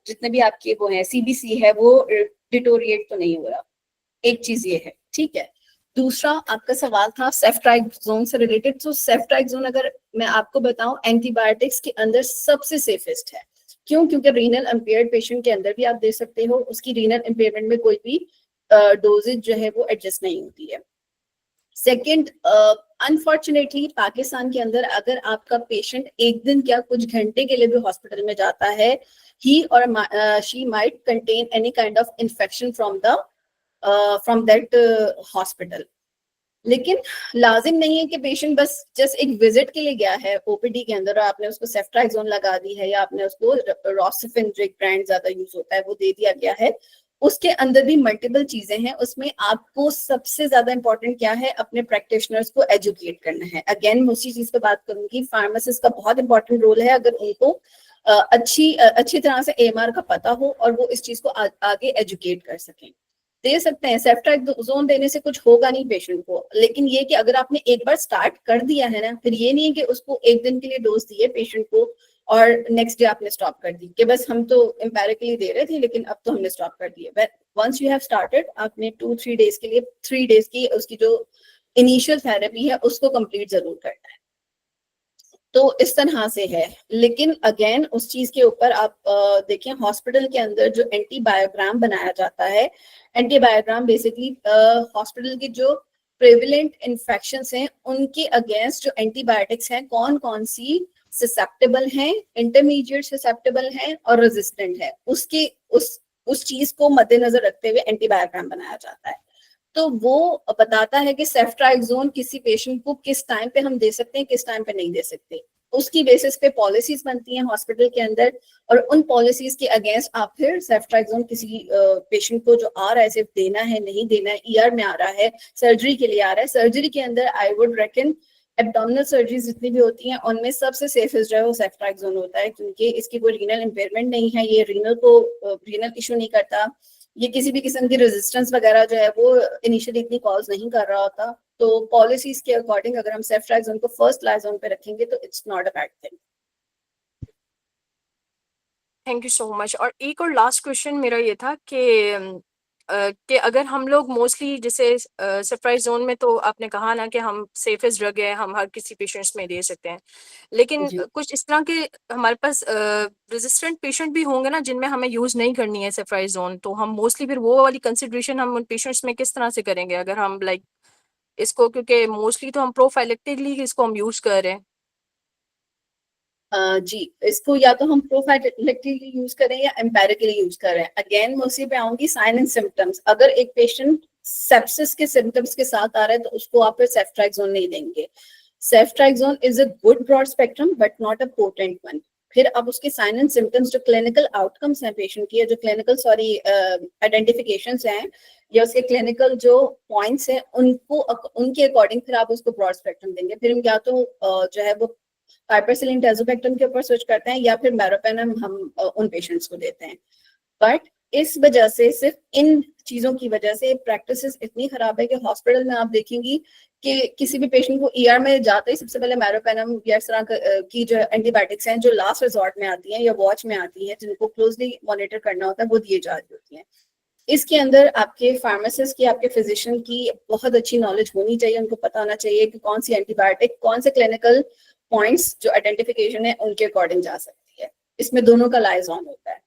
जितने भी आपके वो हैं CBC है वो डिटोरिएट तो नहीं हो रहा। एक चीज ये है, ठीक है। दूसरा आपका सवाल था सेफ्ट्राइक्सोन से रिलेटेड। तो सेफ्ट्राइक्सोन अगर मैं आपको बताऊं एंटीबायोटिक्स के अंदर सबसे सेफेस्ट है। क्यों? क्योंकि रीनल इम्पेयर्ड पेशेंट के अंदर भी आप दे सकते हो, उसकी रीनल इम्पेयरमेंट में कोई भी डोजेज जो है वो एडजस्ट नहीं होती है। सेकेंड, अनफॉर्चुनेटली पाकिस्तान के अंदर अगर आपका पेशेंट एक दिन क्या कुछ घंटे के लिए भी हॉस्पिटल में जाता है, ही और she might contain any kind of infection from that hospital. लेकिन लाजिम नहीं है कि पेशेंट बस जस्ट एक विजिट के लिए गया है ओपीडी के अंदर और आपने उसको सेफ्ट्राइजोन लगा दी है या आपने उसको रोसिफिन जो एक ब्रांड ज्यादा यूज होता है वो दे दिया गया है। उसके अंदर भी मल्टीपल चीजें हैं। उसमें आपको सबसे ज्यादा इंपॉर्टेंट क्या है, अपने प्रैक्टिशनर्स को एजुकेट करना है। अगेन मैं उसी चीज पे बात करूंगी, फार्मासिस्ट का बहुत इंपॉर्टेंट रोल है। अगर उनको अच्छी तरह से एएमआर का पता हो और वो इस चीज को आगे एजुकेट कर सकें, दे सकते हैं। सेफ्ट्राइजोन देने से कुछ होगा नहीं पेशेंट को, लेकिन ये कि अगर आपने एक बार स्टार्ट कर दिया है ना, फिर ये नहीं है कि उसको एक दिन के लिए डोज दिए पेशेंट को और नेक्स्ट डे आपने स्टॉप कर दी कि बस हम तो एम्पेरिकली दे रहे थे लेकिन अब तो हमने स्टॉप कर दिया। वंस यू हैव स्टार्टेड, आपने 2-3 डेज के लिए 3 डेज की उसकी जो इनिशियल थेरेपी है उसको कंप्लीट जरूर करना है। तो इस तरह से है। लेकिन अगेन उस चीज के ऊपर आप देखिए, हॉस्पिटल के अंदर जो एंटीबायोग्राम बनाया जाता है, एंटीबायोग्राम बेसिकली हॉस्पिटल की जो प्रेविलेंट इन्फेक्शंस हैं उनके अगेंस्ट जो एंटीबायोटिक्स हैं, कौन कौन सी ससेप्टेबल हैं, इंटरमीडिएट ससेप्टेबल हैं और रेजिस्टेंट है, उसके उस चीज को मद्देनजर रखते हुए एंटीबायोग्राम बनाया जाता है। तो वो बताता है कि सेफ्ट्राइजोन किसी पेशेंट को किस टाइम पे हम दे सकते हैं, किस टाइम पे नहीं दे सकते। उसकी बेसिस पे पॉलिसीज बनती हैं हॉस्पिटल के अंदर और उन पॉलिसीज के अगेंस्ट आप फिर सेफ्ट्राइजोन किसी पेशेंट को जो आ रहा है सिर्फ देना है, नहीं देना है, ईआर में आ रहा है, सर्जरी के लिए आ रहा है, सर्जरी के अंदर I would reckon abdominal surgeries जितनी भी होती हैं उनमें सबसे सेफेस्ट जो है वो सेफ्ट्राइजोन होता है, क्योंकि इसकी कोई रीनल इम्पेयरमेंट नहीं है, ये रीनल इशू नहीं करता, ये किसी भी किस्म की रेजिस्टेंस वगैरह जो है वो इनिशियली इतनी कॉज नहीं कर रहा होता। तो पॉलिसीज के अकॉर्डिंग अगर हम सेफ्ट्राइजोन को फर्स्ट लाइजोन पे रखेंगे तो it's not a bad thing. Thank you so much. और एक और लास्ट क्वेश्चन मेरा ये था कि अगर हम लोग मोस्टली जैसे सेफ्ट्राइजोन में तो आपने कहा ना कि हम सेफेस्ट ड्रग है, हम हर किसी पेशेंट्स में दे सकते हैं, लेकिन कुछ इस तरह के हमारे पास रेजिस्टेंट पेशेंट भी होंगे ना जिनमें हमें यूज नहीं करनी है सेफ्ट्राइजोन, तो हम मोस्टली फिर वो वाली कंसिडरेशन हम उन पेशेंट्स में किस तरह से करेंगे अगर हम लाइक इसको, क्योंकि मोस्टली तो हम प्रोफाइलेक्टिकली इसको हम यूज कर रहे हैं। जी, इसको या तो हम प्रोफाइलेक्टिकली यूज करें या एम्पेरिकली यूज करें। अगेन मैं उसी पे आऊंगी, साइन एंड सिम्टम्स। अगर एक पेशेंट सेप्सिस के सिम्टम्स के साथ आ रहा है तो उसको आप फिर सेफ्ट्राइजोन नहीं देंगे। Ceftriaxone is a good broad spectrum but not a potent one. फिर अब उसके साइन एंड सिम्टम्स, जो क्लिनिकल आउटकम्स हैं पेशेंट की, जो क्लिनिकल आइडेंटिफिकेशंस हैं या उसके क्लिनिकल जो पॉइंट्स हैं, उनके अकॉर्डिंग फिर आप उसको ब्रॉड स्पेक्ट्रम देंगे। फिर हम या तो जो है वो पाइपरसिलिन टैज़ोबैक्टम के ऊपर स्विच करते हैं या फिर मेरोपेनम हम उन पेशेंट्स को देते हैं। बट इस वजह से, सिर्फ इन चीजों की वजह से प्रैक्टिसेस इतनी खराब है कि हॉस्पिटल में आप देखेंगी कि किसी भी पेशेंट को ईआर में जाते ही सबसे पहले मेरोपेनम या इस तरह की जो एंटीबायोटिक्स हैं जो लास्ट रिजॉर्ट में आती हैं या वॉच में आती हैं, जिनको क्लोजली मॉनिटर करना होता है, वो दिए जा रही होती हैं। इसके अंदर आपके फार्मासिस्ट की, आपके फिजिशियन की बहुत अच्छी नॉलेज होनी चाहिए। उनको पता होना चाहिए कि कौन सी एंटीबायोटिक कौन से क्लिनिकल पॉइंट्स जो आइडेंटिफिकेशन है उनके अकॉर्डिंग जा सकती है। इसमें दोनों का लाइजॉन होता है।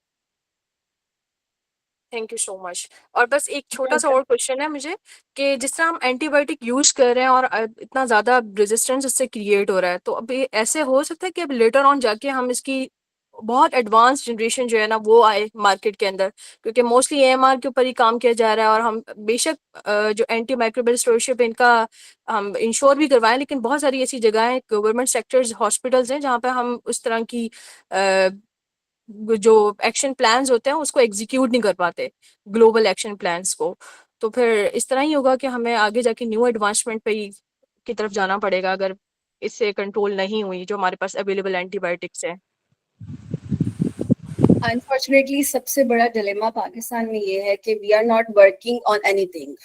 Thank you so much. और बस एक छोटा सा और क्वेश्चन है मुझे कि जिस तरह हम एंटीबायोटिक यूज कर रहे हैं और इतना ज्यादा रेजिस्टेंस इससे क्रिएट हो रहा है, तो अभी ऐसे हो सकता है कि अब लेटर ऑन जाके हम इसकी बहुत एडवांस जनरेशन जो है ना वो आए मार्केट के अंदर, क्योंकि मोस्टली एएमआर के ऊपर ही काम किया जा रहा है और हम बेशक जो एंटी माइक्रोबियल स्टोरशिप इनका हम इंश्योर भी करवाएं, लेकिन बहुत सारी ऐसी जगह हैं, गवर्नमेंट सेक्टर्स हॉस्पिटल्स हैं जहाँ पे हम उस तरह की जो एक्शन प्लान्स होते हैं उसको एग्जीक्यूट नहीं कर पाते, ग्लोबल एक्शन प्लान्स को। तो फिर इस तरह ही होगा कि हमें आगे जाके न्यू एडवांसमेंट पे ही की तरफ जाना पड़ेगा अगर इससे कंट्रोल नहीं हुई जो हमारे पास अवेलेबल एंटीबायोटिक्स है। अनफॉर्चुनेटली सबसे बड़ा डिलेमा पाकिस्तान में ये है कि we are not working on anything.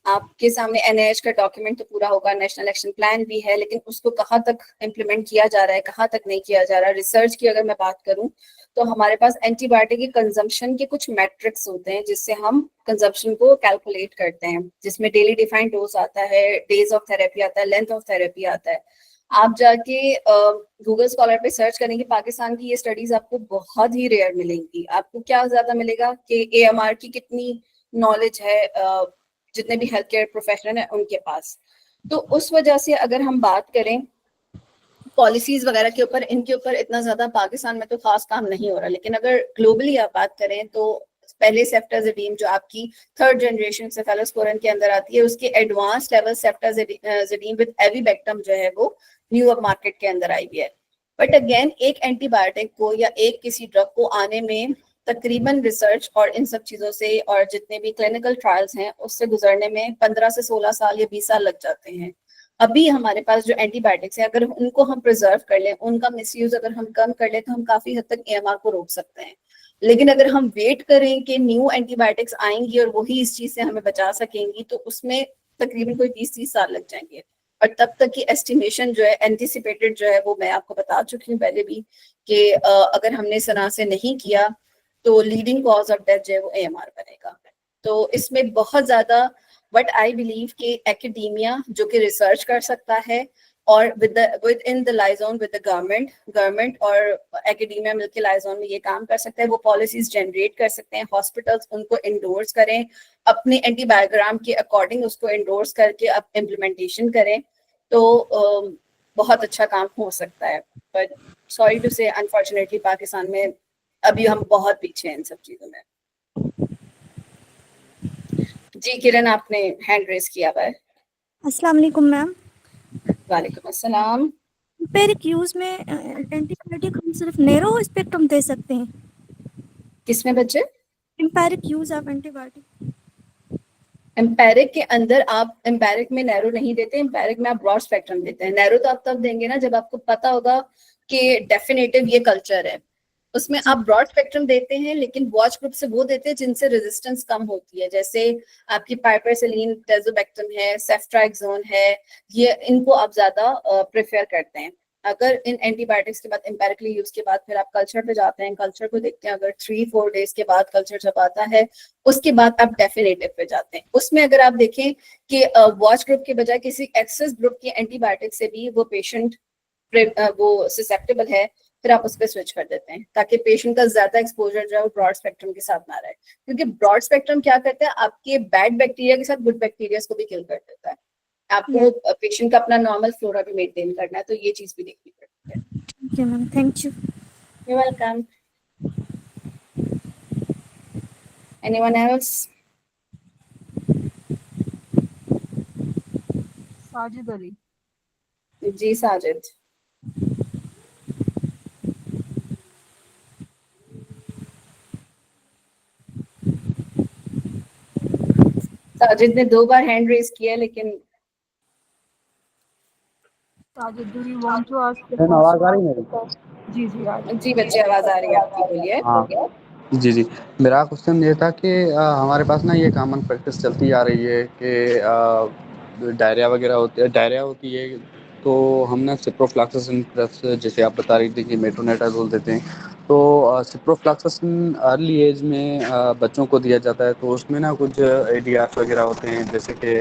आपके सामने एनआईएच का डॉक्यूमेंट तो पूरा होगा, नेशनल एक्शन प्लान भी है, लेकिन उसको कहाँ तक इम्प्लीमेंट किया जा रहा है, कहाँ तक नहीं किया जा रहा है। रिसर्च की अगर मैं बात करूं तो हमारे पास एंटीबायोटिक के कंजम्पशन के कुछ मैट्रिक्स होते हैं जिससे हम कंजम्पशन को कैलकुलेट करते हैं, जिसमें डेली डिफाइंड डोज आता है, डेज ऑफ थेरेपी आता है, लेंथ ऑफ थेरेपी आता है। आप जाके गूगल स्कॉलर पे सर्च करेंगे पाकिस्तान की ये स्टडीज आपको बहुत ही रेयर मिलेंगी। आपको क्या ज्यादा मिलेगा कि एएमआर की कितनी नॉलेज है जितने भी हेल्थ केयर प्रोफेशनल है उनके पास। तो उस वजह से अगर हम बात करें पॉलिसीज वगैरह के ऊपर, इनके ऊपर इतना ज्यादा पाकिस्तान में तो खास काम नहीं हो रहा, लेकिन अगर ग्लोबली आप बात करें तो पहले सेफ्टाजिडीन जो आपकी 3rd जनरेशन सेफेलोस्पोरिन के अंदर आती है, उसके एडवांस लेवल सेफ्टाजिडीन विद एविबेक्टम जो है वो न्यू मार्केट के अंदर आई है। बट अगेन एक एंटीबायोटिक को या एक किसी ड्रग को आने में तकरीबन रिसर्च और इन सब चीजों से और जितने भी क्लिनिकल ट्रायल्स हैं उससे गुजरने में 15 से 16 साल या 20 साल लग जाते हैं। अभी हमारे पास जो एंटीबायोटिक्स है, अगर उनको हम प्रिजर्व कर लें, उनका मिसयूज अगर हम कम कर लें, तो हम काफी हद तक AMR को रोक सकते हैं। लेकिन अगर हम वेट करें कि न्यू एंटीबायोटिक्स आएंगी और वही इस चीज से हमें बचा सकेंगी, तो उसमें तकरीबन कोई 20-30 साल लग जाएंगे। और तब तक की एस्टिमेशन जो है, एंटिसिपेटेड जो है, वो मैं आपको बता चुकी हूँ पहले भी कि अगर हमने इस तरह से नहीं किया तो लीडिंग कॉज ऑफ डेथ जो है वो AMR बनेगा। तो इसमें बहुत ज्यादा, बट आई बिलीव कि एकेडेमिया जो कि रिसर्च कर सकता है और with in the liaison with the government और एकेडेमिया मिलकर लाइजोन में ये काम कर सकता है। वो पॉलिसीज जनरेट कर सकते हैं, हॉस्पिटल्स उनको इंडोर्स करें, अपने एंटीबायोग्राम के अकॉर्डिंग उसको इंडोर्स करके अब इम्प्लीमेंटेशन करें, तो बहुत अच्छा काम हो सकता है। बट सॉरी टू से अनफॉर्चुनेटली पाकिस्तान में अभी हम बहुत पीछे हैं इन सब चीजों में। जी किरण, आपने हैंड रेस किया हुआ है। अस्सलाम वालेकुम मैम। वालेकुम अस्सलाम। एम्पिरिक यूज में एंटीबायोटिक हम सिर्फ नैरो स्पेक्ट्रम दे सकते हैं? किसमें बच्चे? एम्पिरिक यूज ऑफ एंटीबायोटिक। एम्पेरिक के अंदर आप एम्पेरिक में नैरो नहीं देते, एम्पेरिक में आप ब्रॉड स्पेक्ट्रम देते हैं। नैरो तो आप तब देंगे ना जब आपको पता होगा कि डेफिनेटिव ये कल्चर है। उसमें आप ब्रॉड स्पेक्ट्रम देते हैं, लेकिन वॉच ग्रुप से वो देते हैं जिनसे रेजिस्टेंस कम होती है, जैसे आपकी पाइपरसिलीन, टेजोबेक्टम है, सेफ्ट्राक्सोन है, ये इनको आप ज्यादा प्रेफर करते हैं। अगर इन एंटीबायोटिक्स के बाद एम्पेरिकली यूज के बाद फिर आप कल्चर पे जाते हैं, कल्चर को देखते हैं, अगर 3-4 डेज के बाद कल्चर जब आता है उसके बाद आप डेफिनेटिव पे जाते हैं। उसमें अगर आप देखें कि वॉच ग्रुप के बजाय किसी एक्सेस ग्रुप की एंटीबायोटिक से भी वो पेशेंट वो ससेप्टेबल है, फिर आप उस पर स्विच कर देते हैं ताकि पेशेंट का ज्यादा एक्सपोजर जो है वो ब्रॉड स्पेक्ट्रम के साथ ना रहे। क्योंकि ब्रॉड स्पेक्ट्रम क्या करता है, आपके बैड बैक्टीरिया के साथ गुड बैक्टीरिया को भी किल कर देता है। आपको पेशेंट का अपना नॉर्मल फ्लोरा भी मेंटेन करना है, तो ये चीज भी देखनी पड़ती है। ठीक है ma'am, thank you. You welcome. Anyone else? Sajid Ali. जी साजिद। साजिद ने 2 बार हैंड रेज किया, लेकिन Sajid, do you want to ask the ma'am आवाज आ question? रही है मेरी? जी जी आ रही है। जी बच्चे आवाज आ रही है आपकी, बोलिए। हाँ जी जी, मेरा क्वेश्चन ये था कि हमारे पास ना ये कॉमन प्रैक्टिस चलती आ रही है कि डायरिया वगैरह होती है, तो हमने सिप्रोफ्लॉक्सासिन प्लस जैसे आप बता रही थी कि मेट्रोनेटाजोल देते हैं, तो सिप्रोफ्लॉक्सासिन अर्ली एज में बच्चों को दिया जाता है, तो उसमें ना कुछ ADRs वगैरह होते हैं, जैसे कि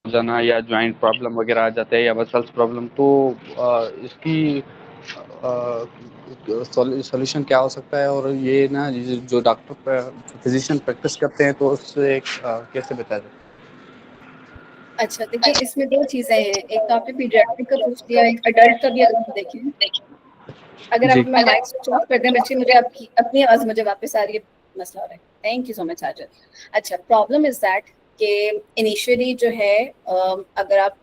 जाना या जॉइंट प्रॉब्लम वगैरह आ जाता है या मसल्स प्रॉब्लम, तो इसकी सॉल्यूशन क्या हो सकता है, और ये ना जो डॉक्टर फिजिशियन प्रैक्टिस करते हैं तो उससे कैसे बचा जाए? अच्छा देखिए, इसमें 2 चीजें हैं, एक तो आपने पीडियाट्रिक का पूछ लिया, एक अडल्ट का भी अगर हम देखें। अगर आप अपना माइक स्विच ऑफ कर दें बच्चे, मुझे आपकी अपनी आवाज मुझे वापस आ रही है, मसला हो रहा है। Thank you so much Sajid. अच्छा, प्रॉब्लम इज दैट कि इनिशियली जो है अगर आप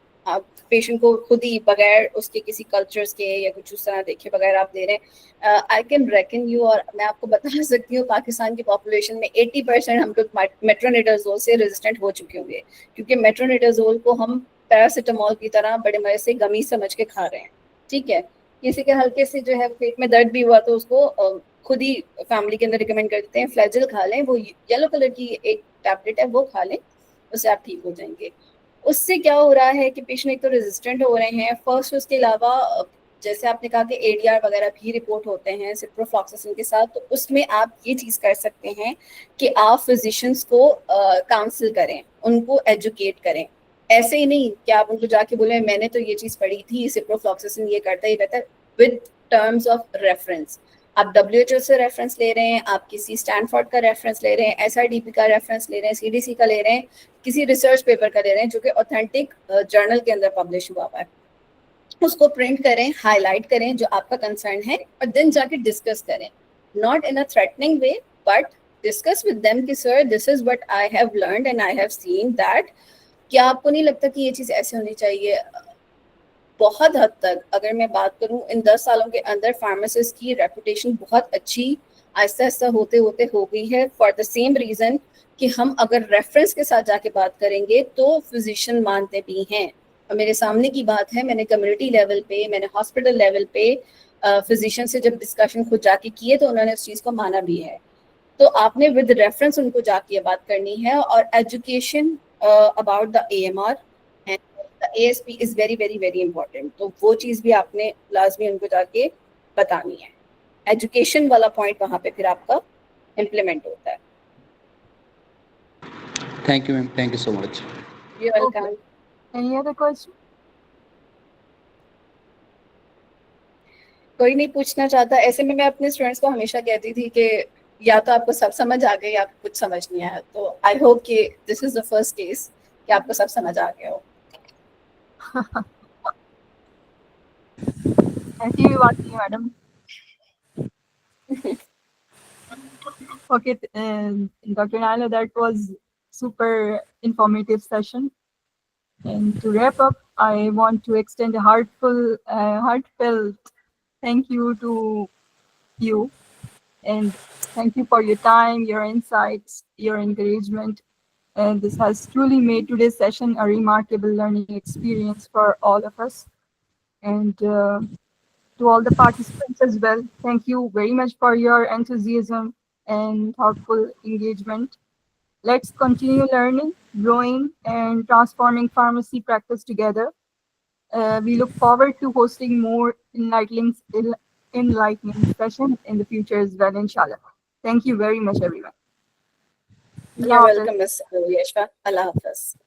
पेशेंट को खुद ही बगैर उसके किसी कल्चर्स के या कुछ उस तरह देखे बगैर आप दे रहे हैं, आई कैन रेकन यू, और मैं आपको बता सकती हूँ पाकिस्तान की पॉपुलेशन में 80% हम लोग मेट्रोनिडाजोल से रेजिस्टेंट हो चुके होंगे, क्योंकि मेट्रोनिडाजोल को हम पैरासीटामोल की तरह बड़े मजे से गमी समझ के खा रहे हैं। ठीक है, किसी के हल्के से जो है पेट में दर्द भी हुआ तो उसको खुद ही फैमिली के अंदर रिकमेंड कर देते हैं फ्लैजिल खा लें, वो येलो कलर की एक टैबलेट है, वो खा लें, उससे आप ठीक हो जाएंगे। उससे क्या हो रहा है कि पेशेंट एक तो रेजिस्टेंट हो रहे हैं फर्स्ट, उसके अलावा जैसे आपने कहा कि ADR वगैरह भी रिपोर्ट होते हैं सिप्रोफ्लॉक्सासिन के साथ, तो उसमें आप ये चीज़ कर सकते हैं कि आप फिजिशियंस को काउंसिल करें, उनको एजुकेट करें। ऐसे ही नहीं कि आप उनको जाके बोले मैंने तो ये चीज़ पढ़ी थी, सिप्रोफ्लॉक्सासिन ये करता ही रहता है, विद टर्म्स ऑफ रेफरेंस। आप WHO से रेफरेंस ले रहे हैं, आप किसी स्टैनफोर्ड का रेफरेंस ले रहे हैं, SIDP का रेफरेंस ले रहे हैं, CDC का ले रहे हैं, किसी रिसर्च पेपर का ले रहे हैं जो कि ऑथेंटिक जर्नल के अंदर पब्लिश हुआ है। उसको प्रिंट करें, हाईलाइट करें जो आपका कंसर्न है, और देन जाके डिस्कस करें, not in a threatening way, but discuss with them कि sir this is what I have learned and I have seen that, क्या आपको नहीं लगता कि ये चीज़ ऐसे होनी चाहिए? बहुत हद तक अगर मैं बात करूं, इन 10 सालों के अंदर फार्मासिस्ट की रेपुटेशन बहुत अच्छी आहिस्ता आहिस्ता होते होते हो गई है, फॉर द सेम रीज़न कि हम अगर रेफरेंस के साथ जाके बात करेंगे तो फिजिशियन मानते भी हैं। और मेरे सामने की बात है, मैंने कम्युनिटी लेवल पे, मैंने हॉस्पिटल लेवल पे फिजिशियन से जब डिस्कशन खुद जाके किए तो उन्होंने उस चीज़ को माना भी है। तो आपने विद रेफरेंस उनको जाके ये बात करनी है, और education about the AMR and the ASP is very very very important. तो वो चीज़ भी आपने लाजमी उनको जाके बतानी है। एजुकेशन वाला पॉइंट वहाँ पे फिर आपका इम्प्लीमेंट होता है। Thank you ma'am, thank you so much. You welcome. Any other question? कोई नहीं पूछना चाहता? ऐसे में मैं अपने स्टूडेंट्स को हमेशा कहती थी कि या तो आपको सब समझ आ गया या आपको कुछ समझ नहीं आया। तो आई होप कि this is the first case कि आपको सब समझ आ गया हो। ऐसी भी बात नहीं है madam. Okay, Dr. Naila, that was super informative session. And to wrap up, I want to extend a heartfelt thank you to you, and thank you for your time, your insights, your encouragement. And this has truly made today's session a remarkable learning experience for all of us. And to all the participants as well, thank you very much for your enthusiasm and thoughtful engagement. Let's continue learning, growing, and transforming pharmacy practice together. We look forward to hosting more enlightening sessions in the future as well, inshallah. Thank you very much, everyone. You're welcome, Ms. Yashwa. Allah Hafiz.